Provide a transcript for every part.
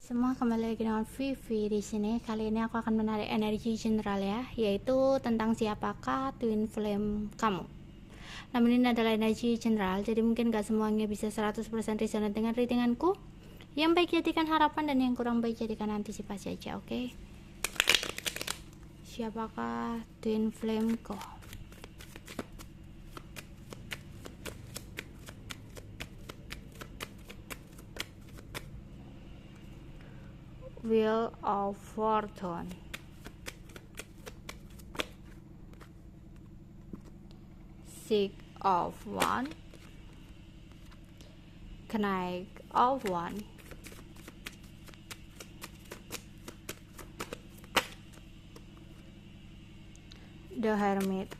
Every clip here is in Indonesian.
Semua kembali lagi dengan Vivi di sini. Kali ini aku akan menarik energi general ya, yaitu tentang siapakah twin flame kamu. Namun ini adalah energi general, jadi mungkin gak semuanya bisa 100% resonate dengan readinganku. Yang baik jadikan harapan dan yang kurang baik jadikan antisipasi aja, oke? Siapakah twin flame ko? Wheel of Fortune, Six of Wands, Knight of Wands, The Hermit,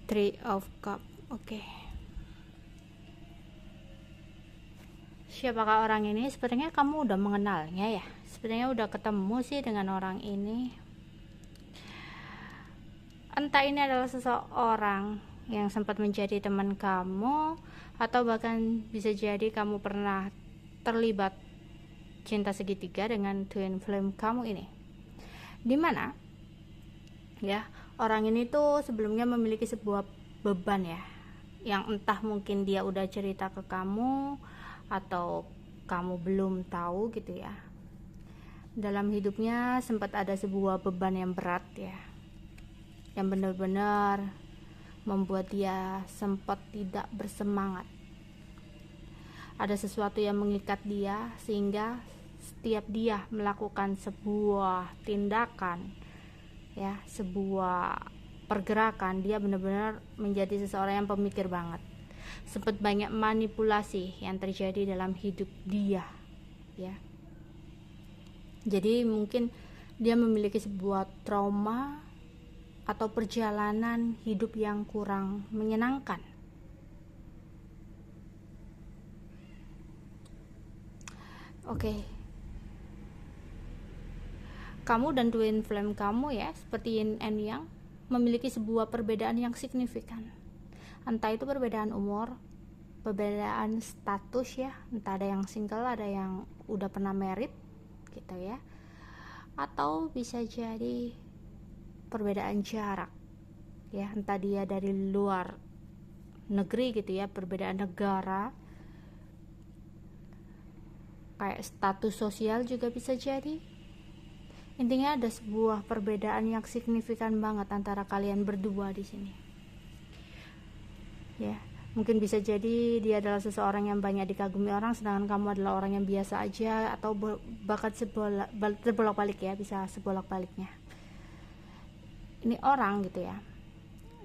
Three of Cups. Oke. Siapakah orang ini? Sepertinya kamu udah mengenalnya ya. Sepertinya udah ketemu sih dengan orang ini. Entah ini adalah seseorang yang sempat menjadi teman kamu, atau bahkan bisa jadi kamu pernah terlibat cinta segitiga dengan twin flame kamu ini. Dimana ya, orang ini tuh sebelumnya memiliki sebuah beban ya, yang entah mungkin dia udah cerita ke kamu atau kamu belum tahu gitu ya. Dalam hidupnya sempat ada sebuah beban yang berat ya, yang benar-benar membuat dia sempat tidak bersemangat. Ada sesuatu yang mengikat dia sehingga setiap dia melakukan sebuah tindakan ya, sebuah pergerakan, dia benar-benar menjadi seseorang yang pemikir banget. Sempat banyak manipulasi yang terjadi dalam hidup dia ya. Jadi mungkin dia memiliki sebuah trauma atau perjalanan hidup yang kurang menyenangkan. Oke. Kamu dan twin flame kamu ya, seperti yin and yang, memiliki sebuah perbedaan yang signifikan. Entah itu perbedaan umur, perbedaan status ya, entah ada yang single, ada yang udah pernah married gitu ya, atau bisa jadi perbedaan jarak ya, entah dia dari luar negeri gitu ya, perbedaan negara, kayak status sosial juga bisa jadi. Intinya ada sebuah perbedaan yang signifikan banget antara kalian berdua di sini ya. Mungkin bisa jadi dia adalah seseorang yang banyak dikagumi orang, sedangkan kamu adalah orang yang biasa aja, atau bahkan terbolak-balik ya, bisa sebolak-baliknya. Ini orang gitu ya,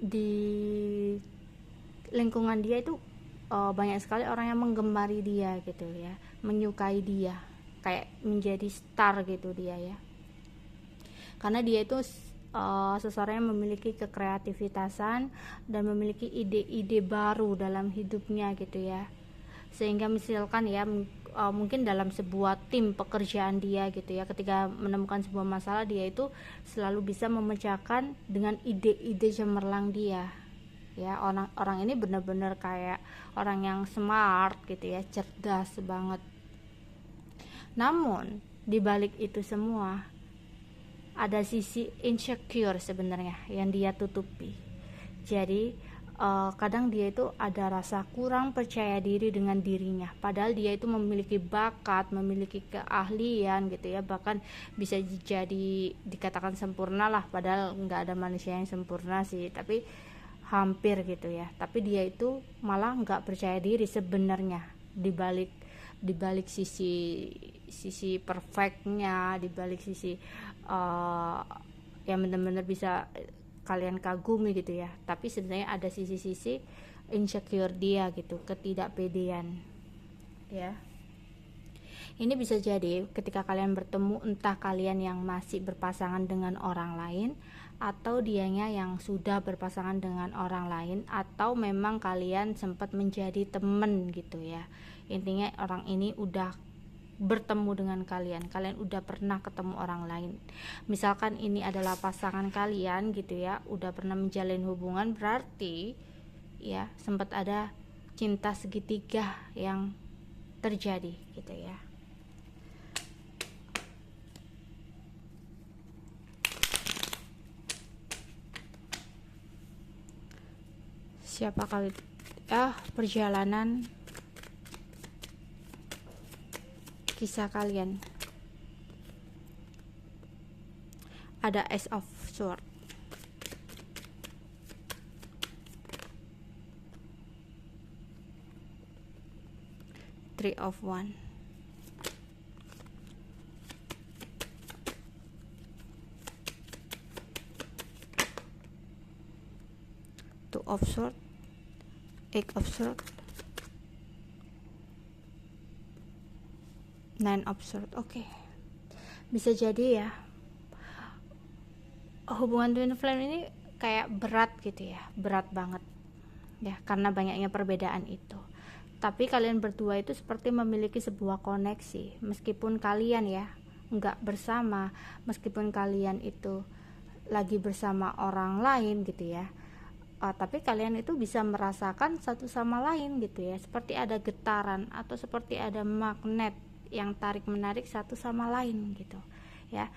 di lingkungan dia itu banyak sekali orang yang menggemari dia gitu ya, menyukai dia, kayak menjadi star gitu dia ya, karena dia itu seseorang yang memiliki kekreativitasan dan memiliki ide-ide baru dalam hidupnya gitu ya. Sehingga misalkan ya, mungkin dalam sebuah tim pekerjaan dia gitu ya, ketika menemukan sebuah masalah, dia itu selalu bisa memecahkan dengan ide-ide cemerlang dia ya. Orang ini benar-benar kayak orang yang smart gitu ya, cerdas banget. Namun di balik itu semua ada sisi insecure sebenarnya yang dia tutupi. Jadi kadang dia itu ada rasa kurang percaya diri dengan dirinya, padahal dia itu memiliki bakat, memiliki keahlian gitu ya, bahkan bisa jadi dikatakan sempurna lah, padahal nggak ada manusia yang sempurna sih, tapi hampir gitu ya. Tapi dia itu malah nggak percaya diri sebenarnya, dibalik sisi perfectnya, dibalik sisi yang benar-benar bisa kalian kagumi gitu ya, tapi sebenarnya ada sisi-sisi insecure dia gitu, ketidakpedean ya. Ini bisa jadi ketika kalian bertemu, entah kalian yang masih berpasangan dengan orang lain, atau dianya yang sudah berpasangan dengan orang lain, atau memang kalian sempat menjadi temen gitu ya. Intinya orang ini udah bertemu dengan kalian udah pernah ketemu orang lain. Misalkan ini adalah pasangan kalian gitu ya, udah pernah menjalin hubungan, berarti ya sempat ada cinta segitiga yang terjadi gitu ya. Siapa kali perjalanan kisah kalian. Ada Ace of Swords, Three of Wands, Two of Swords, Eight of Swords, Nine of Swords. Oke. Bisa jadi ya hubungan twin flame ini kayak berat gitu ya, berat banget ya, karena banyaknya perbedaan itu. Tapi kalian berdua itu seperti memiliki sebuah koneksi, meskipun kalian ya nggak bersama, meskipun kalian itu lagi bersama orang lain gitu ya, tapi kalian itu bisa merasakan satu sama lain gitu ya, seperti ada getaran atau seperti ada magnet yang tarik menarik satu sama lain gitu ya.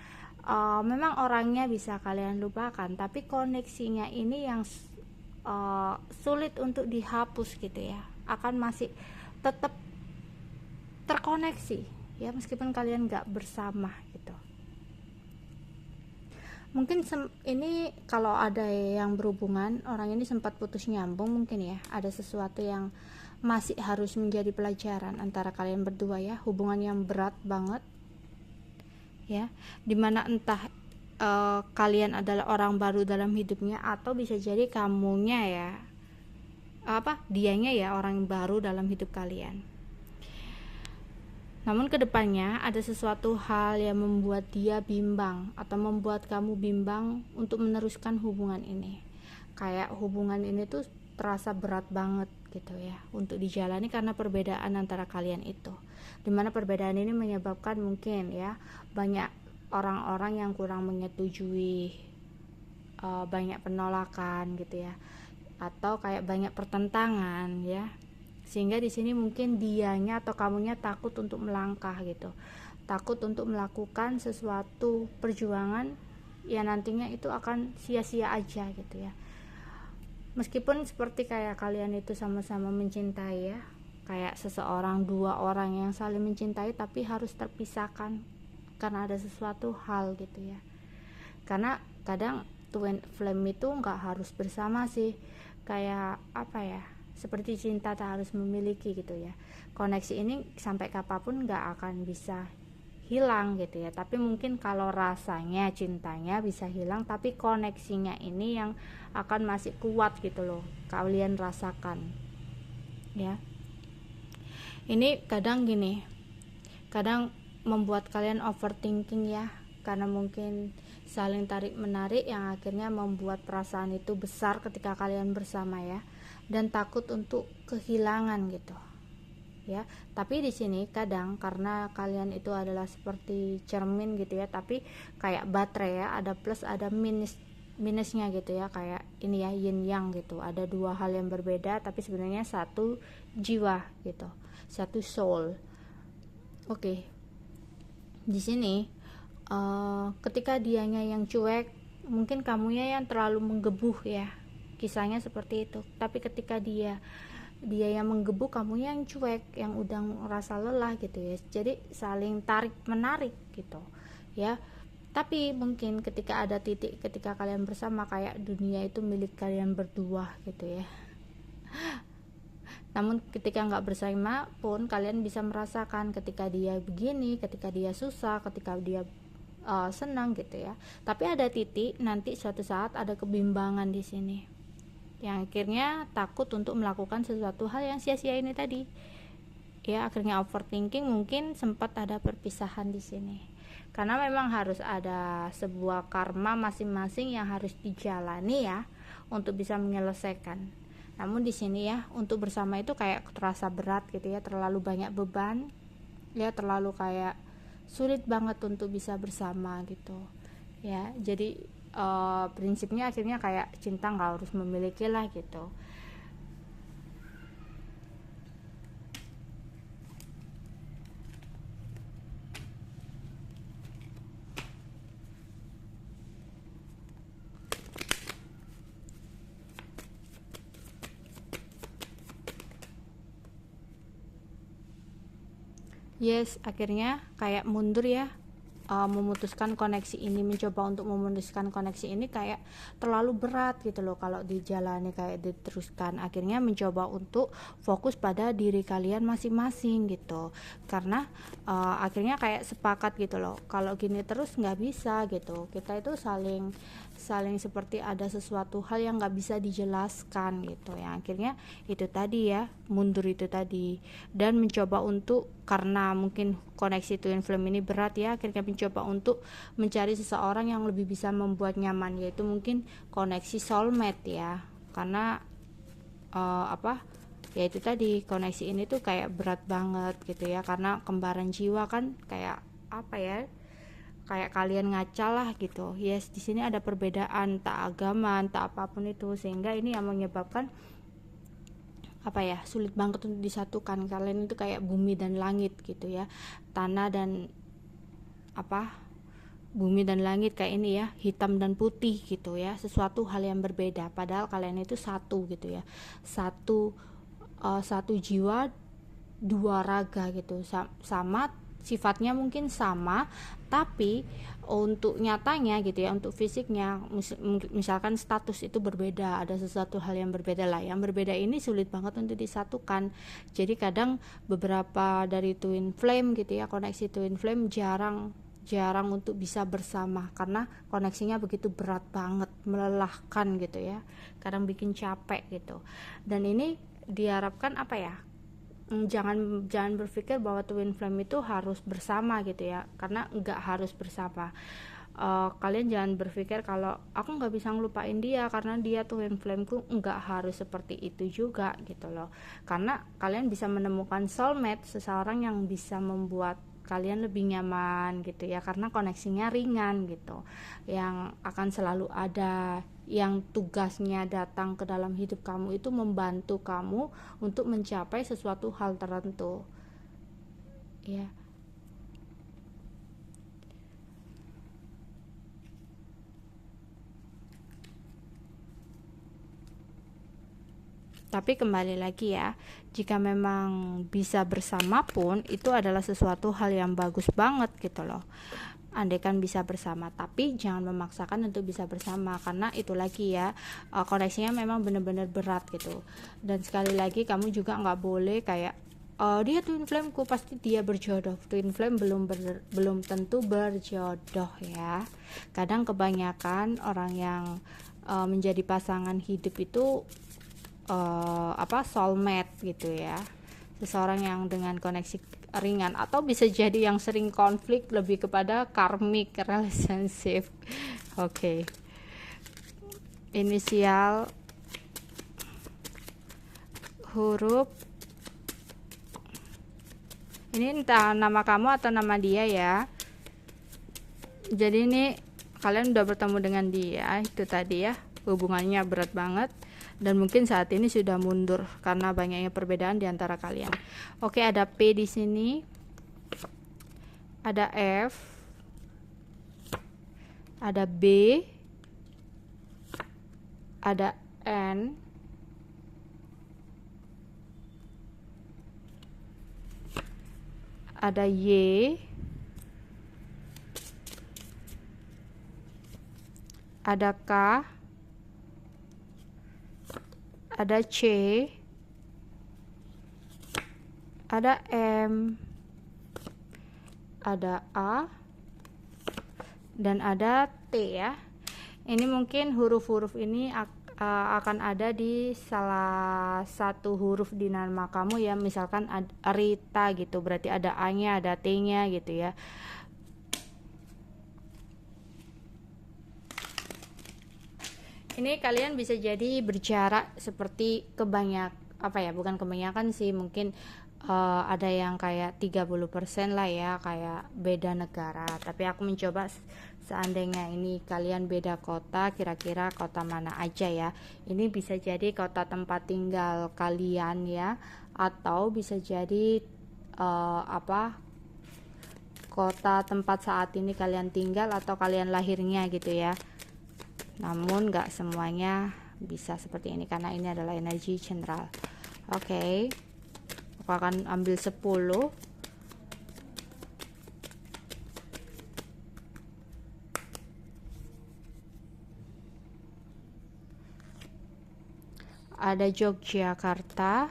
Memang orangnya bisa kalian lupakan, tapi koneksinya ini yang sulit untuk dihapus gitu ya, akan masih tetap terkoneksi ya, meskipun kalian nggak bersama gitu. Mungkin ini kalau ada yang berhubungan, orang ini sempat putus nyambung mungkin ya, ada sesuatu yang masih harus menjadi pelajaran antara kalian berdua ya, hubungan yang berat banget ya, dimana entah kalian adalah orang baru dalam hidupnya, atau bisa jadi kamunya ya dianya ya orang baru dalam hidup kalian. Namun kedepannya ada sesuatu hal yang membuat dia bimbang atau membuat kamu bimbang untuk meneruskan hubungan ini. Kayak hubungan ini tuh terasa berat banget gitu ya untuk dijalani karena perbedaan antara kalian itu. Dimana perbedaan ini menyebabkan mungkin ya banyak orang-orang yang kurang menyetujui, banyak penolakan gitu ya, atau kayak banyak pertentangan ya, sehingga di sini mungkin dianya atau kamunya takut untuk melangkah gitu, takut untuk melakukan sesuatu perjuangan yang nantinya itu akan sia-sia aja gitu ya. Meskipun seperti kayak kalian itu sama-sama mencintai ya, kayak seseorang, dua orang yang saling mencintai tapi harus terpisahkan karena ada sesuatu hal gitu ya. Karena kadang twin flame itu nggak harus bersama sih, kayak apa ya, seperti cinta tak harus memiliki gitu ya. Koneksi ini sampai kapanpun nggak akan bisa hilang gitu ya, tapi mungkin kalau rasanya cintanya bisa hilang, tapi koneksinya ini yang akan masih kuat gitu loh, kalian rasakan ya. Ini kadang gini, kadang membuat kalian overthinking ya, karena mungkin saling tarik menarik yang akhirnya membuat perasaan itu besar ketika kalian bersama ya, dan takut untuk kehilangan gitu ya. Tapi di sini kadang karena kalian itu adalah seperti cermin gitu ya, tapi kayak baterai ya, ada plus ada minusnya gitu ya, kayak ini ya, yin yang gitu, ada dua hal yang berbeda tapi sebenarnya satu jiwa gitu, satu soul. Oke. Di sini ketika dianya yang cuek, mungkin kamunya yang terlalu menggebu ya, kisahnya seperti itu. Tapi ketika dia yang menggebu, kamunya yang cuek, yang udah ngerasa lelah gitu ya, jadi saling tarik menarik gitu ya. Tapi mungkin ketika ada titik ketika kalian bersama, kayak dunia itu milik kalian berdua gitu ya. Namun ketika nggak bersama pun kalian bisa merasakan ketika dia begini, ketika dia susah, ketika dia senang gitu ya. Tapi ada titik nanti suatu saat ada kebimbangan di sini, yang akhirnya takut untuk melakukan sesuatu hal yang sia-sia ini tadi ya. Akhirnya overthinking, mungkin sempat ada perpisahan di sini, karena memang harus ada sebuah karma masing-masing yang harus dijalani ya untuk bisa menyelesaikan. Namun di sini ya untuk bersama itu kayak terasa berat gitu ya, terlalu banyak beban ya, terlalu kayak sulit banget untuk bisa bersama gitu ya. Jadi prinsipnya akhirnya kayak cinta nggak harus memiliki lah gitu. Yes, akhirnya kayak mundur ya, memutuskan koneksi ini, mencoba untuk memutuskan koneksi ini kayak terlalu berat gitu loh kalau dijalani, kayak diteruskan. Akhirnya mencoba untuk fokus pada diri kalian masing-masing gitu, karena akhirnya kayak sepakat gitu loh, kalau gini terus nggak bisa gitu, kita itu saling seperti ada sesuatu hal yang nggak bisa dijelaskan gitu ya. Akhirnya itu tadi ya, mundur itu tadi, dan mencoba untuk, karena mungkin koneksi twin flame ini berat ya, akhirnya mencoba untuk mencari seseorang yang lebih bisa membuat nyaman, yaitu mungkin koneksi soulmate ya. Karena ya itu tadi, koneksi ini tuh kayak berat banget gitu ya, karena kembaran jiwa kan, kayak apa ya, kayak kalian ngaca lah gitu. Yes, di sini ada perbedaan, tak agama, tak apapun itu, sehingga ini yang menyebabkan apa ya, sulit banget untuk disatukan. Kalian itu kayak bumi dan langit gitu ya, tanah dan bumi dan langit kayak ini ya, hitam dan putih gitu ya, sesuatu hal yang berbeda, padahal kalian itu satu gitu ya, satu jiwa dua raga gitu, sama sifatnya mungkin sama, tapi untuk nyatanya gitu ya, untuk fisiknya misalkan status itu berbeda, ada sesuatu hal yang berbeda lah, yang berbeda ini sulit banget untuk disatukan. Jadi kadang beberapa dari twin flame gitu ya, koneksi twin flame jarang untuk bisa bersama, karena koneksinya begitu berat banget, melelahkan gitu ya, kadang bikin capek gitu. Dan ini diharapkan apa ya, jangan berpikir bahwa twin flame itu harus bersama gitu ya, karena nggak harus bersama. Kalian jangan berpikir kalau aku nggak bisa ngelupain dia karena dia twin flameku, nggak harus seperti itu juga gitu loh, karena kalian bisa menemukan soulmate, seseorang yang bisa membuat kalian lebih nyaman gitu ya, karena koneksinya ringan gitu, yang akan selalu ada, yang tugasnya datang ke dalam hidup kamu itu membantu kamu untuk mencapai sesuatu hal tertentu ya. Tapi kembali lagi ya, jika memang bisa bersama pun itu adalah sesuatu hal yang bagus banget gitu loh, andaikan bisa bersama, tapi jangan memaksakan untuk bisa bersama, karena itu lagi ya, koneksinya memang benar-benar berat gitu. Dan sekali lagi, kamu juga nggak boleh kayak dia twin flameku pasti dia berjodoh. Twin flame belum tentu berjodoh ya. Kadang kebanyakan orang yang menjadi pasangan hidup itu soulmate gitu ya, seseorang yang dengan koneksi ringan, atau bisa jadi yang sering konflik lebih kepada karmic relationship. Oke. Inisial, huruf, ini entah nama kamu atau nama dia ya. Jadi ini kalian udah bertemu dengan dia, itu tadi ya, hubungannya berat banget, dan mungkin saat ini sudah mundur karena banyaknya perbedaan di antara kalian. Oke, ada P di sini, ada F, ada B, ada N, ada Y, ada K, ada C, ada M, ada A, dan ada T ya. Ini mungkin huruf-huruf ini akan ada di salah satu huruf di nama kamu ya, misalkan Rita gitu, berarti ada A-nya, ada T-nya gitu ya. Ini kalian bisa jadi berjarak seperti bukan kebanyakan sih, mungkin ada yang kayak 30% lah ya, kayak beda negara. Tapi aku mencoba seandainya ini kalian beda kota, kira-kira kota mana aja ya. Ini bisa jadi kota tempat tinggal kalian ya, atau bisa jadi kota tempat saat ini kalian tinggal atau kalian lahirnya gitu ya. Namun nggak semuanya bisa seperti ini karena ini adalah energi general. Oke, aku akan ambil 10. Ada Yogyakarta,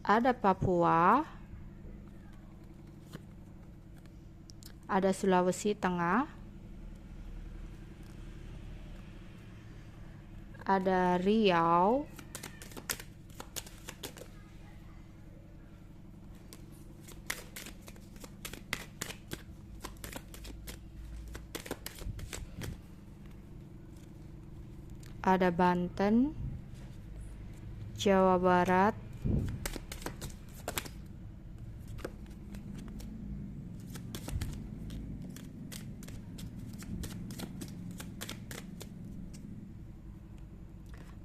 ada Papua, ada Sulawesi Tengah, ada Riau, ada Banten, Jawa Barat,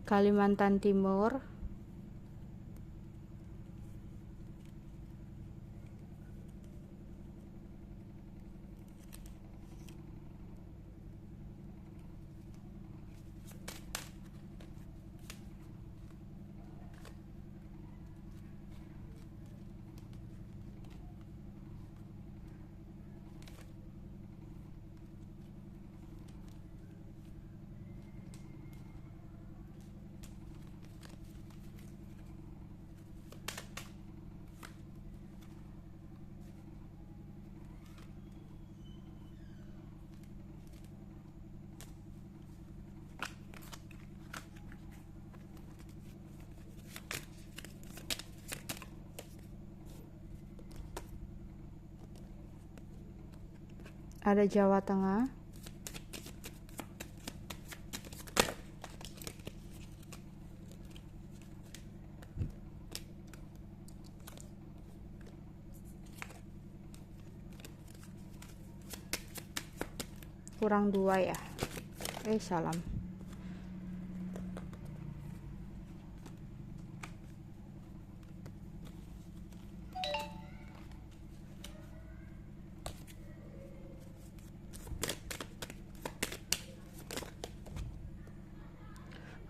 Kalimantan Timur, ada Jawa Tengah, kurang 2 ya. Salam.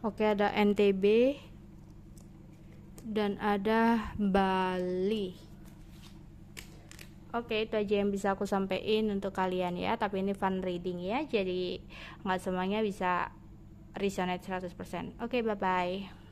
Oke, ada NTB dan ada Bali. Oke, itu aja yang bisa aku sampaikan untuk kalian ya. Tapi ini fun reading ya, jadi nggak semuanya bisa resonate 100%. Oke, bye-bye.